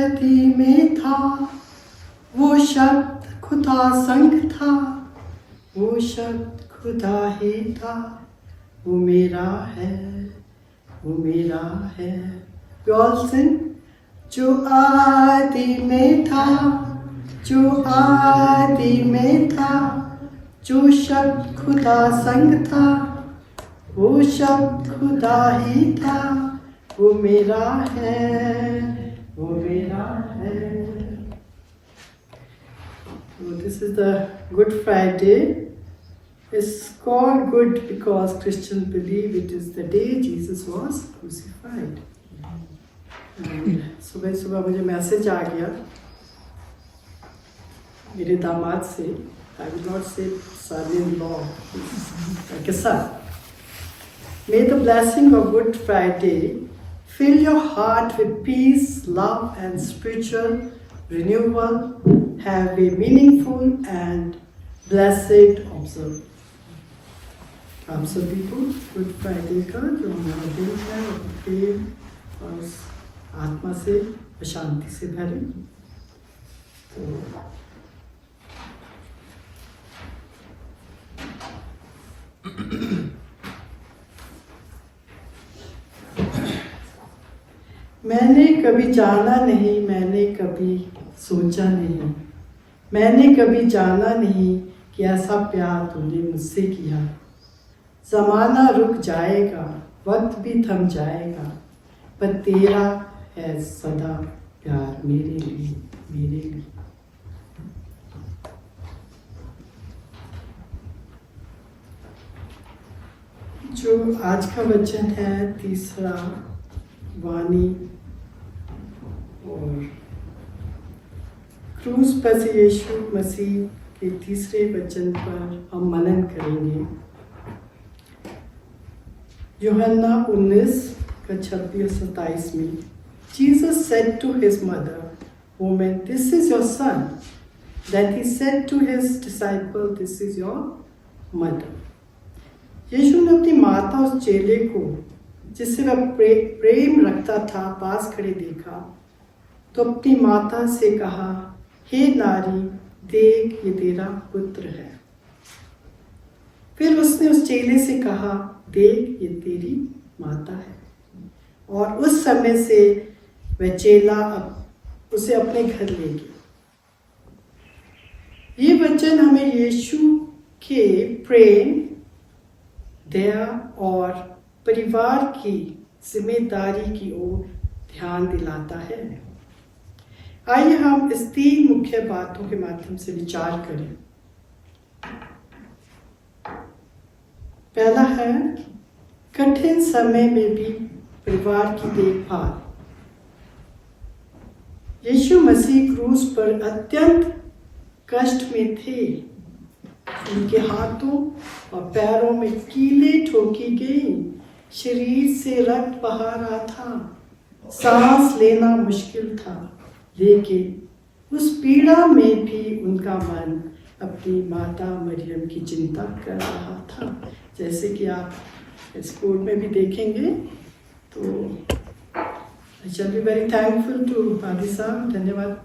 आदि में था, वो शब्द खुदा संग था, वो शब्द खुदा ही था, वो मेरा है, वो मेरा है। We all sing. जो आदि में था, जो आदि में था, जो शब्द खुदा संग था, वो शब्द खुदा ही था, वो मेरा है, वो मेरा है। So this is the Good Friday. It's called good because Christians believe it is the day Jesus was crucified. सुबह सुबह मुझे मैसेज आ गया मेरे दामाद से, I will not say son-in-law, किस्सा। May the blessing of Good Friday fill your heart with peace, love and spiritual renewal. Have a meaningful and blessed observance. आप सभी को गुड फ्राइडे का जो हमारा दिन है वो प्रेम और आत्मा से शांति से भरे। तो मैंने कभी जाना नहीं, मैंने कभी सोचा नहीं, मैंने कभी जाना नहीं कि ऐसा प्यार तूने मुझसे किया। ज़माना रुक जाएगा, वक्त भी थम जाएगा, पर तेरा है सदा प्यार मेरे लिए, मेरे लिए। जो आज का वचन है तीसरा वाणी और क्रूस पर से यीशु मसीह के तीसरे वचन पर हम मनन करेंगे। यूहन्ना 19:26-27 में Jesus said to his mother, "Woman, this is your son." Then he said to his disciple, "This is your mother." यीशु ने अपनी माता उस चेले को जिससे वह प्रेम रखता था पास खड़े देखा तो अपनी माता से कहा, हे नारी, देख ये तेरा पुत्र है। फिर उसने उस चेले से कहा, देख ये तेरी माता है। और उस समय से वह चेला उसे अपने घर ले गया। ये वचन हमें यीशु के प्रेम, दया और परिवार की जिम्मेदारी की ओर ध्यान दिलाता है। आइए हम इस 3 मुख्य बातों के माध्यम से विचार करें। पहला है कठिन समय में भी परिवार की देखभाल। यीशु मसीह क्रूस पर अत्यंत कष्ट में थे। उनके हाथों और पैरों में कीलें ठोकी गई, शरीर से रक्त बहा रहा था, सांस लेना मुश्किल था, लेकिन उस पीड़ा में भी उनका मन अपनी माता मरियम की चिंता कर रहा था। जैसे कि आप स्कूल में भी देखेंगे। तो I shall be very thankful to पादी साहब, धन्यवाद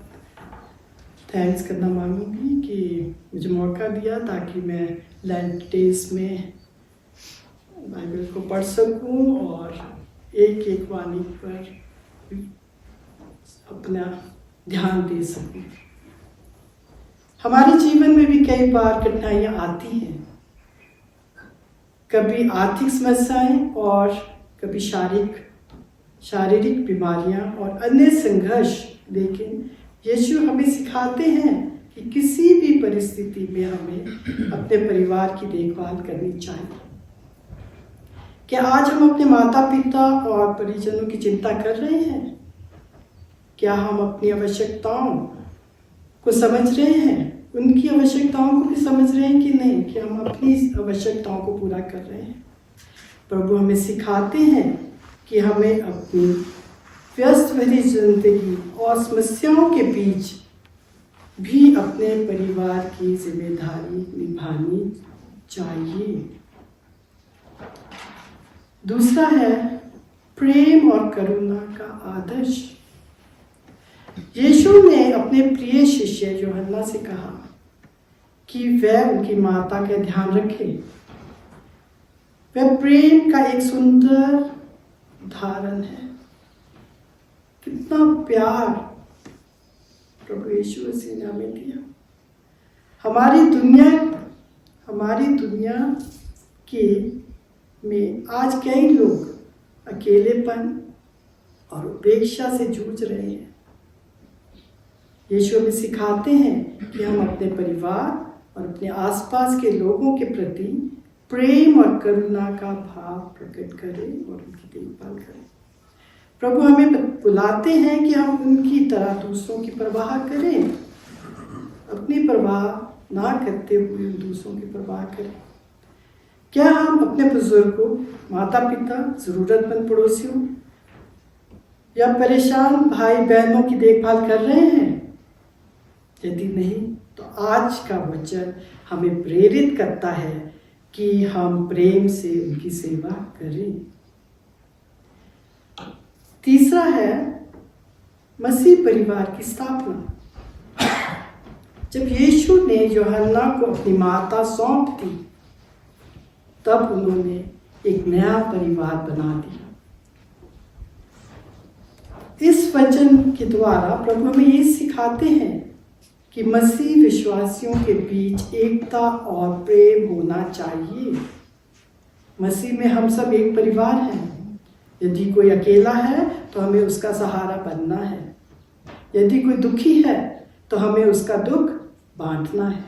थैंक्स करना मांगूंगी कि मुझे मौका दिया ताकि मैं लेंट डेज में बाइबल को पढ़ सकूं और एक एक वाणी पर अपना ध्यान दे सकूं। हमारे जीवन में भी कई बार कठिनाइयां आती हैं, कभी आर्थिक समस्याएं और कभी शारीरिक बीमारियां और अन्य संघर्ष। लेकिन यीशु हमें सिखाते हैं कि किसी भी परिस्थिति में हमें अपने परिवार की देखभाल करनी चाहिए। क्या आज हम अपने माता पिता और परिजनों की चिंता कर रहे हैं? क्या हम अपनी आवश्यकताओं को समझ रहे हैं? उनकी आवश्यकताओं को भी समझ रहे हैं कि नहीं? कि हम अपनी आवश्यकताओं को पूरा कर रहे हैं? प्रभु हमें सिखाते हैं कि हमें अपनी व्यस्त भरी जिंदगी और समस्याओं के बीच भी अपने परिवार की जिम्मेदारी निभानी चाहिए। दूसरा है प्रेम और करुणा का आदर्श। यीशु ने अपने प्रिय शिष्य यूहन्ना से कहा कि वह उनकी माता का ध्यान रखे। वह प्रेम का एक सुंदर उदाहरण है। कितना प्यार प्रभु यीशु मसीह ने हमें दिया। हमारी दुनिया के में आज कई लोग अकेलेपन और उपेक्षा से जूझ रहे हैं। यीशु हमें सिखाते हैं कि हम अपने परिवार और अपने आसपास के लोगों के प्रति प्रेम और करुणा का भाव प्रकट करें और उनकी देखभाल करें। प्रभु हमें बुलाते हैं कि हम उनकी तरह दूसरों की परवाह करें, अपनी परवाह ना करते हुए दूसरों की परवाह करें। क्या हम अपने बुजुर्गों, माता पिता, जरूरतमंद पड़ोसियों या परेशान भाई बहनों की देखभाल कर रहे हैं? यदि नहीं, तो आज का वचन हमें प्रेरित करता है कि हम प्रेम से उनकी सेवा करें। तीसरा है मसीह परिवार की स्थापना। जब यीशु ने यूहन्ना को अपनी माता सौंप दी, तब उन्होंने एक नया परिवार बना दिया। इस वचन के द्वारा प्रभु हमें ये सिखाते हैं कि मसीह विश्वासियों के बीच एकता और प्रेम होना चाहिए। मसीह में हम सब एक परिवार हैं। यदि कोई अकेला है तो हमें उसका सहारा बनना है। यदि कोई दुखी है तो हमें उसका दुख बांटना है।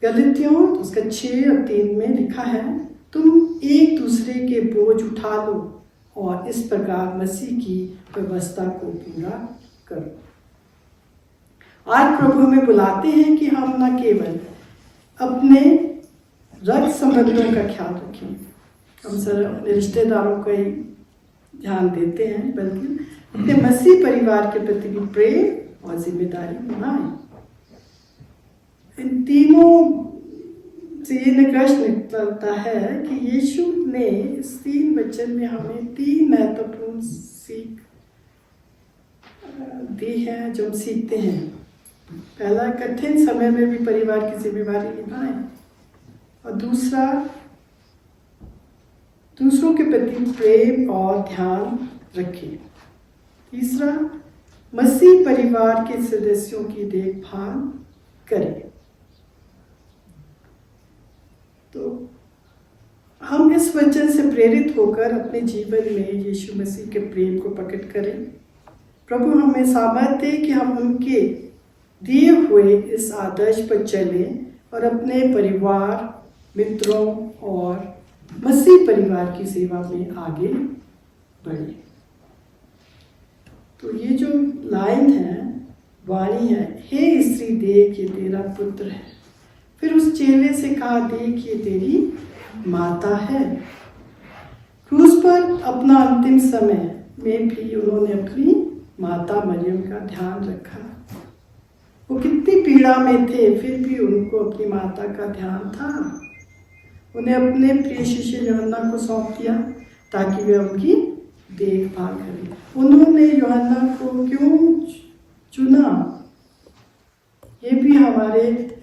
गलतियों उसका 6 और 3 में लिखा है, तुम एक दूसरे के बोझ उठा लो और इस प्रकार मसीह की व्यवस्था को पूरा करो। आज प्रभु हमें बुलाते हैं कि हम न केवल अपने रक्त संबंधों का ख्याल रखें, हम सर अपने रिश्तेदारों का ही ध्यान देते हैं, बल्कि अपने मसीह परिवार के प्रति भी प्रेम और जिम्मेदारी निभाएं। इन तीनों से ये निष्कर्ष निकलता है कि यीशु ने इस 3 वचन में हमें 3 महत्वपूर्ण सीख दी है जो हम सीखते हैं। पहला, कठिन समय में भी परिवार की जिम्मेदारी निभाएं, और दूसरा, दूसरों के प्रति प्रेम और ध्यान रखें। तीसरा, मसीह परिवार के सदस्यों की देखभाल करें। तो हम इस वचन से प्रेरित होकर अपने जीवन में यीशु मसीह के प्रेम को प्रकट करें। प्रभु हमें सामर्थ्य दे कि हम उनके दिए हुए इस आदर्श पर चलें और अपने परिवार, मित्रों और मसीह परिवार की सेवा में आगे बढ़े। तो ये जो लाइन है, वाणी है, हे स्त्री देख ये तेरा पुत्र है। फिर उस चेले से कहा, देख ये तेरी माता है। क्रूस पर अपना अंतिम समय में भी उन्होंने अपनी माता मरियम का ध्यान रखा। वो कितनी पीड़ा में थे, फिर भी उनको अपनी माता का ध्यान था। उन्हें अपने प्रिय शिष्य यूहन्ना को सौंप दिया ताकि वे उनकी देखभाल करें। उन्होंने यूहन्ना को क्यों चुना, ये भी हमारे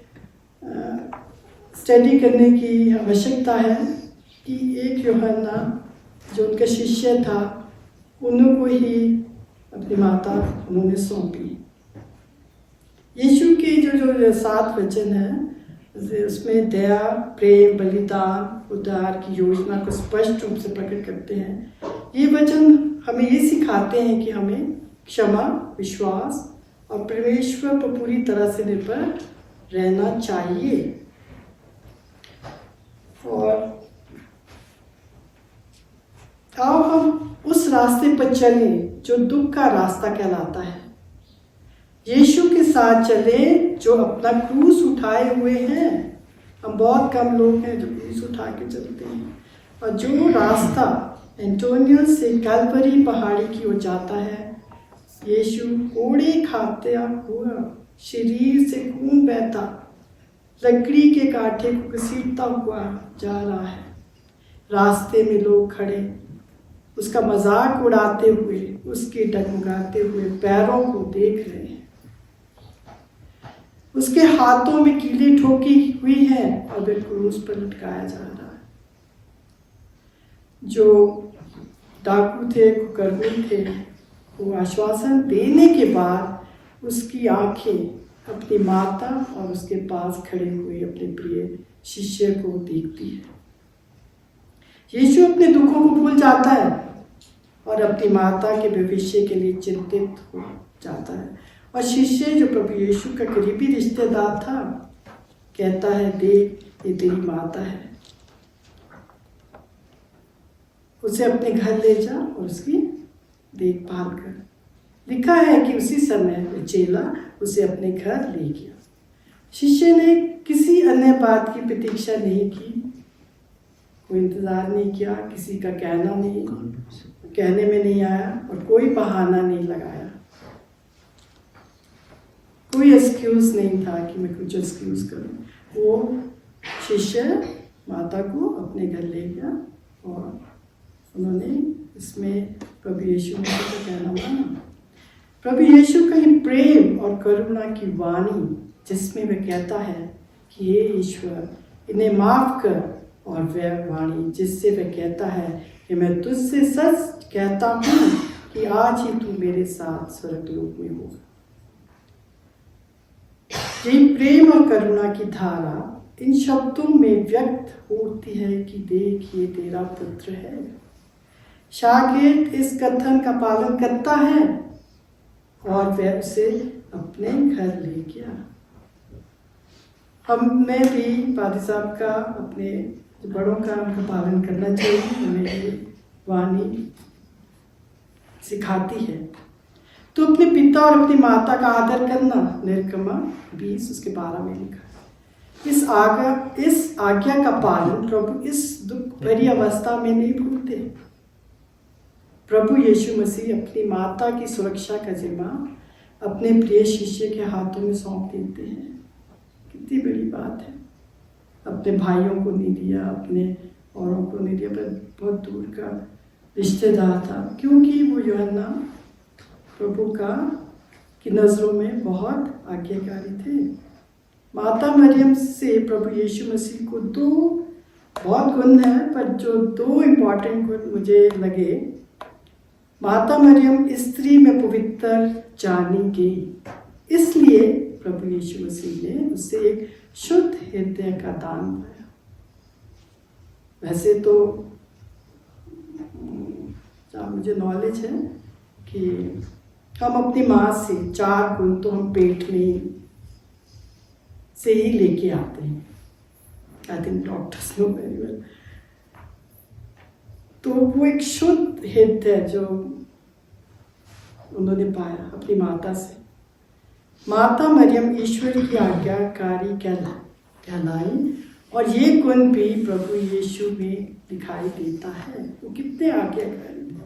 स्टडी करने की आवश्यकता है कि एक यूहन्ना जो उनका शिष्य था, उनको ही अपनी माता उन्होंने सौंपी। यीशु के जो 7 वचन है, उसमें दया, प्रेम, बलिदान, उद्धार की योजना को स्पष्ट रूप से प्रकट करते हैं। ये वचन हमें ये सिखाते हैं कि हमें क्षमा, विश्वास और परमेश्वर पर पूरी तरह से निर्भर रहना चाहिए। और आओ हम उस रास्ते पर चलें जो दुख का रास्ता कहलाता है। यीशु के साथ चलें जो अपना क्रूस उठाए हुए हैं। हम बहुत कम लोग हैं जो क्रूस उठा के चलते हैं। और जो रास्ता एंटोनियस से कैलवरी पहाड़ी की ओर जाता है, यीशु कोड़े खाते हुआ, शरीर से खून बहता, लकड़ी के कांटे को घसीटता हुआ जा रहा है। रास्ते में लोग खड़े उसका मजाक उड़ाते हुए, उसके डगमगाते हुए पैरों को देख रहे हैं। उसके हाथों में कीलें ठोकी हुई है और वह क्रूस पर लटकाया जा रहा है। जो डाकू थे, कुकर्मी थे, वो आश्वासन देने के बाद उसकी आंखें अपनी माता और उसके पास खड़े हुए अपने प्रिय शिष्य को देखती है। यीशु अपने दुखों को भूल जाता है और अपनी माता के भविष्य के लिए चिंतित हो जाता है। और शिष्य जो प्रभु यीशु का करीबी रिश्तेदार था, कहता है, देख ये तेरी माता है, उसे अपने घर ले जा और उसकी देखभाल कर। लिखा है कि उसी समय चेला उसे अपने घर ले गया। शिष्य ने किसी अन्य बात की प्रतीक्षा नहीं की, कोई इंतजार नहीं किया, किसी का कहने में नहीं आया और कोई बहाना नहीं लगाया। कोई एक्सक्यूज नहीं था कि मैं कुछ एक्सक्यूज करूं। वो शिष्य माता को अपने घर ले गया और उन्होंने इसमें प्रभु यीशु का कहना माना। प्रभु यीशु का ये प्रेम और करुणा की वाणी, जिसमें वह कहता है कि हे ईश्वर इन्हें माफ कर, और वह वाणी जिससे वह कहता है कि मैं तुझसे सच कहता हूँ कि आज ही तू मेरे साथ स्वर्गलोक में होगा। यही प्रेम और करुणा की धारा इन शब्दों में व्यक्त होती है कि देख ये तेरा पुत्र है। शागिर्द इस कथन का पालन करता है और वह उसे अपने घर ले गया। हमें भी पादी साहब का, अपने बड़ों का उनका पालन करना चाहिए। हमें ये वाणी सिखाती है। तो अपने पिता और अपनी माता का आदर करना, निर्गमा 20 उसके 12 में लिखा। इस आज्ञा का पालन प्रभु इस दुख भरी अवस्था में नहीं भूलते। प्रभु यीशु मसीह अपनी माता की सुरक्षा का जिम्मा अपने प्रिय शिष्य के हाथों में सौंप देते हैं। कितनी बड़ी बात है। अपने भाइयों को नहीं दिया, अपने औरों को नहीं दिया, पर बहुत दूर का रिश्तेदार था, क्योंकि वो यूहन्ना प्रभु की नज़रों में बहुत आज्ञाकारी थे। माता मरियम से प्रभु यीशु मसीह को दो बहुत गुण है, पर जो दो इम्पॉर्टेंट गुण मुझे लगे, माता मरियम स्त्री में पवित्र जानी गई, इसलिए प्रभु यीशु मसीह ने उससे एक शुद्ध हृदय का दान पाया। वैसे तो मुझे नॉलेज है कि हम अपनी माँ से 4 गुण तो हम पेट में से ही लेके आते हैं। I think doctors know very well. तो वो एक शुद्ध हृदय जो उन्होंने पाया अपनी माता से। माता मरियम ईश्वर की आज्ञाकारी कहलाई, और ये गुण भी प्रभु यीशु में दिखाई देता है। वो कितने आज्ञाकारी हैं।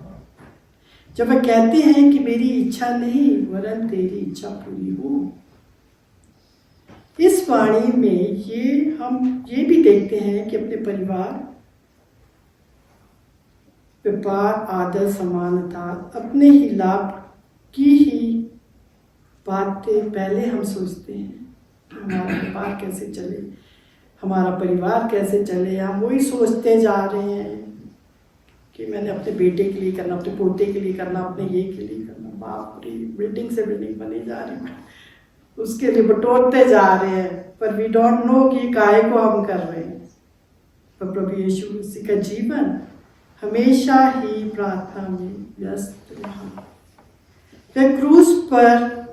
जब वह कहते हैं कि मेरी इच्छा नहीं वरन तेरी इच्छा पूरी हो। इस वाणी में हम ये भी देखते हैं कि अपने परिवार, व्यापार, आदर, समानता, अपने ही लाभ की ही बातें पहले हम सोचते हैं। हमारा व्यापार कैसे चले, हमारा परिवार कैसे चले, हम वही सोचते जा रहे हैं कि मैंने अपने बेटे के लिए करना, अपने पोते के लिए करना, अपने ये के लिए करना। बाप रे, बिल्डिंग से बिल्डिंग बने जा रही है, उसके लिए बटोरते जा रहे हैं, पर वी डोंट नो कि काहे को हम कर रहे हैं। पर प्रभु यीशु मसीह का जीवन हमेशा ही प्रार्थना में व्यस्त रहा। वह क्रूस पर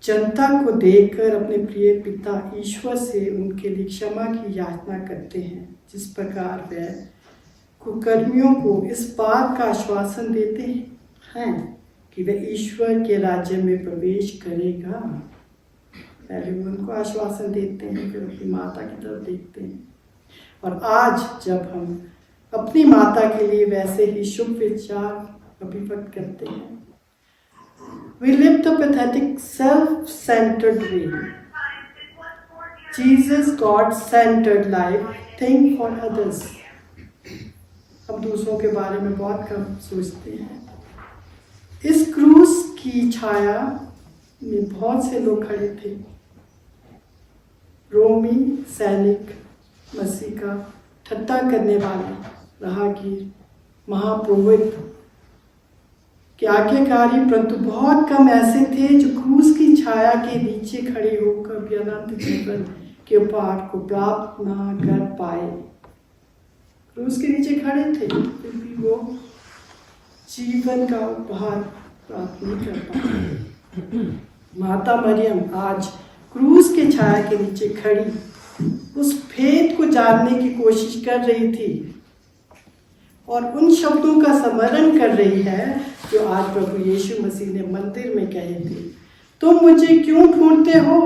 जनता को देखकर अपने प्रिय पिता ईश्वर से उनके लिए क्षमा की याचना करते हैं, जिस प्रकार वह कुकर्मियों को इस बात का आश्वासन देते हैं कि वह ईश्वर के राज्य में प्रवेश करेगा। पहले वो उनको आश्वासन देते हैं, फिर अपनी माता की तरफ देखते हैं। और आज जब हम अपनी माता के लिए वैसे ही शुभ विचार अभिव्यक्त करते हैं, we live the pathetic self-centered way. Jesus, God-centered life, think for others. हम दूसरों के बारे में बहुत कम सोचते हैं। इस क्रूस की छाया में बहुत से लोग खड़े थे। रोमी सैनिक, मसीह का ठट्टा करने वाले, राहगीर, महापुरोहित के आज्ञाकारी, परंतु बहुत कम ऐसे थे जो क्रूस की छाया के नीचे खड़े होकर भी अनंत जीवन के उपहार को प्राप्त ना कर पाए। क्रूस के नीचे खड़े थे, फिर भी वो जीवन का उपहार प्राप्त नहीं कर पाए। माता मरियम आज क्रूस के छाया के नीचे खड़ी उस भेद को जानने की कोशिश कर रही थी और उन शब्दों का स्मरण कर रही है जो आज प्रभु यीशु मसीह ने मंदिर में कहे थे, तुम मुझे क्यों ढूंढते हो?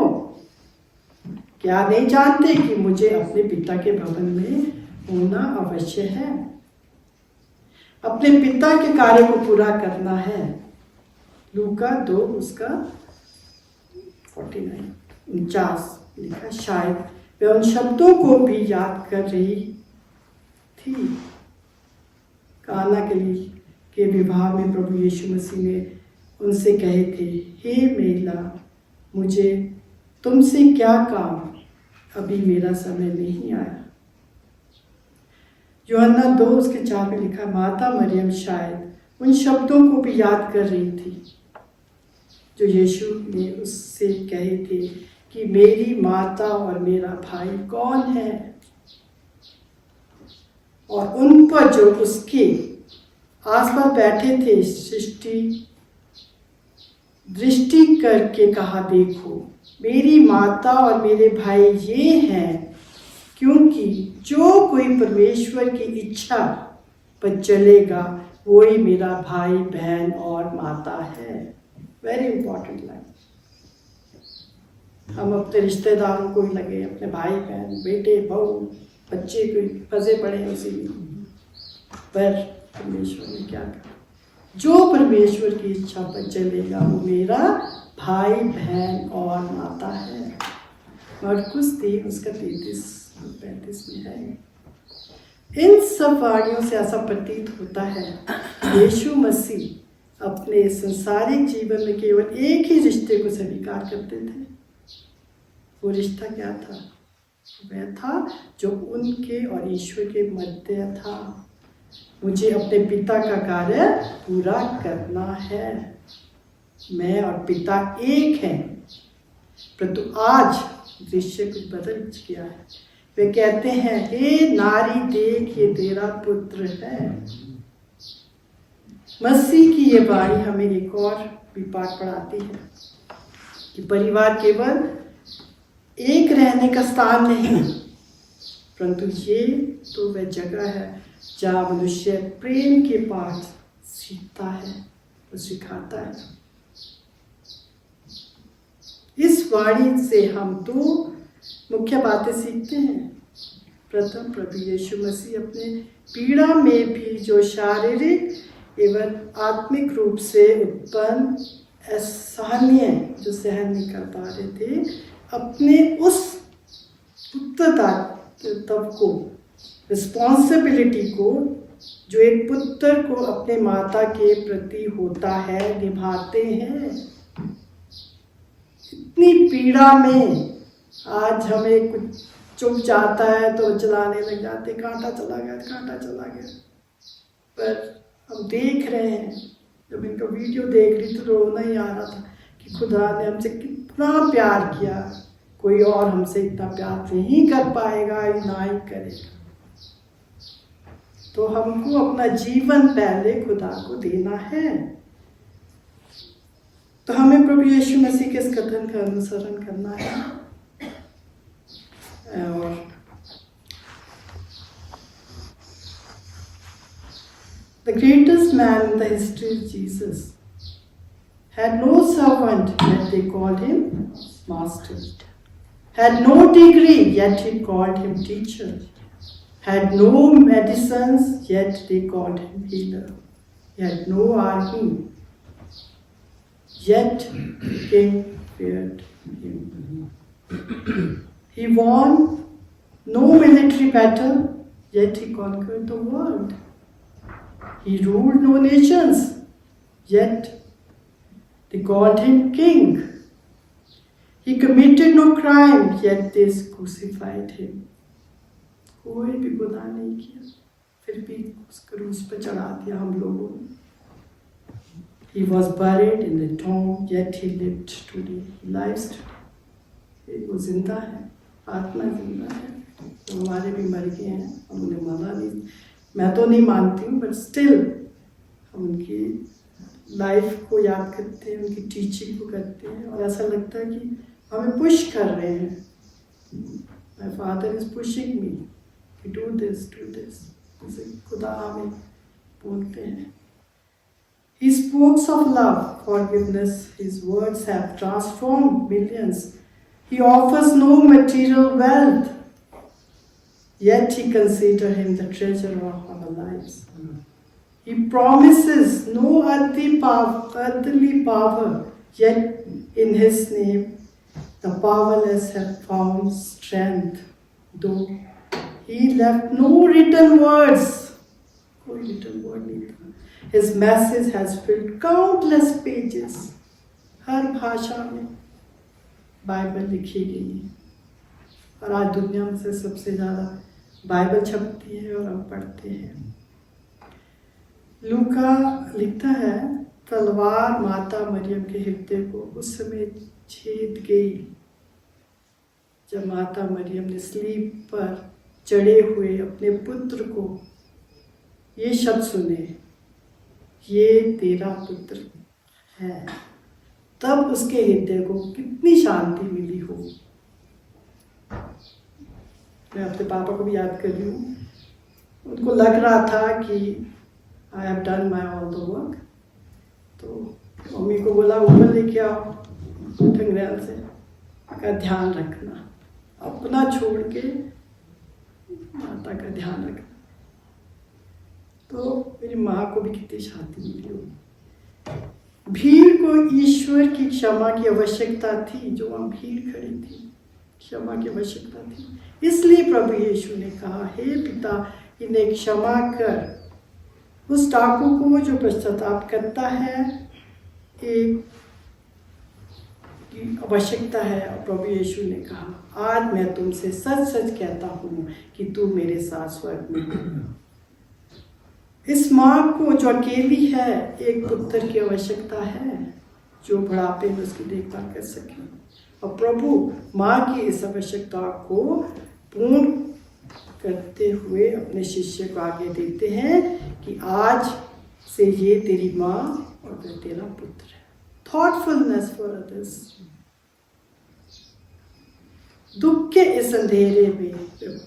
क्या नहीं जानते कि मुझे अपने पिता के भवन में होना अवश्य है, अपने पिता के कार्य को पूरा करना है। लूका 2 उसका 49 लिखा। शायद वे उन शब्दों को भी याद कर रही थी। काना के विवाह में प्रभु यीशु मसीह ने उनसे कहे थे, हे महिला, मुझे तुमसे क्या काम, अभी मेरा समय नहीं आया। यूहन्ना 2 उसके 4 में लिखा। माता मरियम शायद उन शब्दों को भी याद कर रही थी जो यीशु ने उससे कहे थे कि मेरी माता और मेरा भाई कौन है, और उन पर जो उसके आसपास बैठे थे दृष्टि करके कहा, देखो मेरी माता और मेरे भाई ये हैं, क्योंकि जो कोई परमेश्वर की इच्छा पर चलेगा वही मेरा भाई, बहन और माता है। Very important line. हम अपने रिश्तेदारों को ही लगे, अपने भाई बहन, बेटे बहू, बच्चे को फंसे पड़े उसी में, पर परमेश्वर ने क्या कहा, जो परमेश्वर की इच्छा पर चलेगा वो मेरा भाई, बहन और माता है। मरकुस 3 उसका 33-35 में है। इन सब वाणियों से ऐसा प्रतीत होता है यीशु मसीह अपने संसारिक जीवन में केवल एक ही रिश्ते को स्वीकार करते थे। वो रिश्ता क्या था? वह था जो उनके और ईश्वर के मध्य था। मुझे अपने पिता का कार्य पूरा करना है। मैं और पिता एक हैं। परंतु आज दृश्य कुछ बदल गया है। वे कहते हैं, हे नारी देख, ये तेरा पुत्र है। मसीह की ये वाणी हमें एक और भी पाठ पढ़ाती है कि परिवार केवल एक रहने का स्थान नहीं, परंतु ये तो वह जगह है जहाँ मनुष्य प्रेम के पाठ सीखता है और सिखाता है। इस वाणी से हम 2 मुख्य बातें सीखते हैं। प्रथम, प्रभु यीशु मसीह अपने पीड़ा में भी जो शारीरिक एवं आत्मिक रूप से उत्पन्न असहनीय जो सहन नहीं कर पा रहे थे, अपने उस उत्तरदायित्व को, रिस्पॉन्सिबिलिटी को जो एक पुत्र को अपने माता के प्रति होता है, निभाते हैं। इतनी पीड़ा में आज हमें कुछ चुभ जाता है तो चलाने लग जाते, कांटा चला गया, कांटा चला गया। पर हम देख रहे हैं, जब इनका वीडियो देख रही तो रोना ही आ रहा था कि खुदा ने हमसे कितना प्यार किया, कोई और हमसे इतना प्यार नहीं कर पाएगा, ना ही करेगा। तो हमको अपना जीवन पहले खुदा को देना है। तो हमें प्रभु यीशु मसीह के इस कथन का अनुसरण करना है। और the greatest man in the history of Jesus had no servant, yet they called him master. Had no degree, yet he called him teacher. Had no medicines, yet they called him healer. He had no army, yet the king feared him. He won no military battle, yet he conquered the world. He ruled no nations, yet they called him king. He committed no crime, yet they crucified him. कोई भी गुनाह नहीं किया, फिर भी उस क्रूस पर चढ़ा दिया हम लोगों ने. He was buried in the tomb, yet he lived today. He lives today. वो जिंदा है, आत्मा जिंदा है. तो हमारे भी मर गए हैं, हम उन्हें माना नहीं. मैं तो नहीं मानती हूँ, बट स्टिल हम उनकी लाइफ को याद करते हैं, उनकी टीचिंग को करते हैं, और ऐसा लगता है कि हमें पुश कर रहे हैं. My father is pushing me, do this, जैसे खुदा हमें बोलते हैं. He speaks of love, forgiveness. His words have transformed millions. He offers no material wealth, yet he considers him the treasure of our lives. He promises no earthly power, yet in his name the powerless have found strength. Though he left no written words, कोई written word नहीं था. His message has filled countless pages. हर भाषा में Bible लिखी गई है, और आज दुनिया में से सबसे ज़्यादा बाइबल छपती है और हम पढ़ते हैं. लूका लिखता है, तलवार माता मरियम के हृदय को उस समय छेद गई जब माता मरियम ने स्लीब पर चढ़े हुए अपने पुत्र को ये शब्द सुने, ये तेरा पुत्र है. तब उसके हृदय को कितनी शांति मिली हो. मैं अपने पापा को भी याद कर रही हूँ. उनको लग रहा था कि I have done my all the work, तो मम्मी को बोला ऊपर लेके आओ ठंगरेल से, का ध्यान रखना, अपना छोड़ के माता का ध्यान रखना. तो मेरी माँ को भी कितनी शांति मिली होगी. भीड़ को ईश्वर की क्षमा की आवश्यकता थी. जो वहाँ भीड़ खड़ी थी, क्षमा की आवश्यकता थी. इसलिए प्रभु यीशु ने कहा, हे पिता, इन्हें क्षमा कर. उस डाकू को जो पश्चाताप करता है, एक की आवश्यकता है. और प्रभु यीशु ने कहा, आज मैं तुमसे सच सच कहता हूँ कि तू मेरे साथ स्वर्ग में होगा. इस माँ को जो अकेली है, एक पुत्र की आवश्यकता है जो बुढ़ापे में उसकी देखभाल कर सके. और प्रभु माँ की इस आवश्यकता को पूर्ण करते हुए अपने शिष्य को आगे देते हैं कि आज से ये तेरी माँ और वह तेरा पुत्र है. Thoughtfulness for others. दुख के इस अंधेरे में,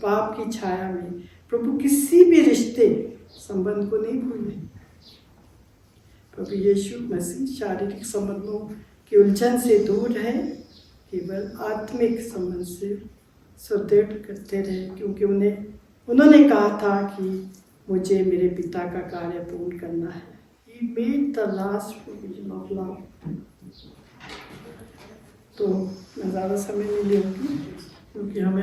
पाप की छाया में, प्रभु किसी भी रिश्ते संबंध को नहीं भूले. प्रभु यीशु मसीह शारीरिक संबंधों की उलझन से दूर रहे, केवल आत्मिक संबंध से सुदृढ़ करते रहे, क्योंकि उन्होंने कहा था कि मुझे मेरे पिता का कार्य पूर्ण करना है. He made the last provision of love. तो मैं ज़्यादा समय नहीं लूँगी, क्योंकि हमें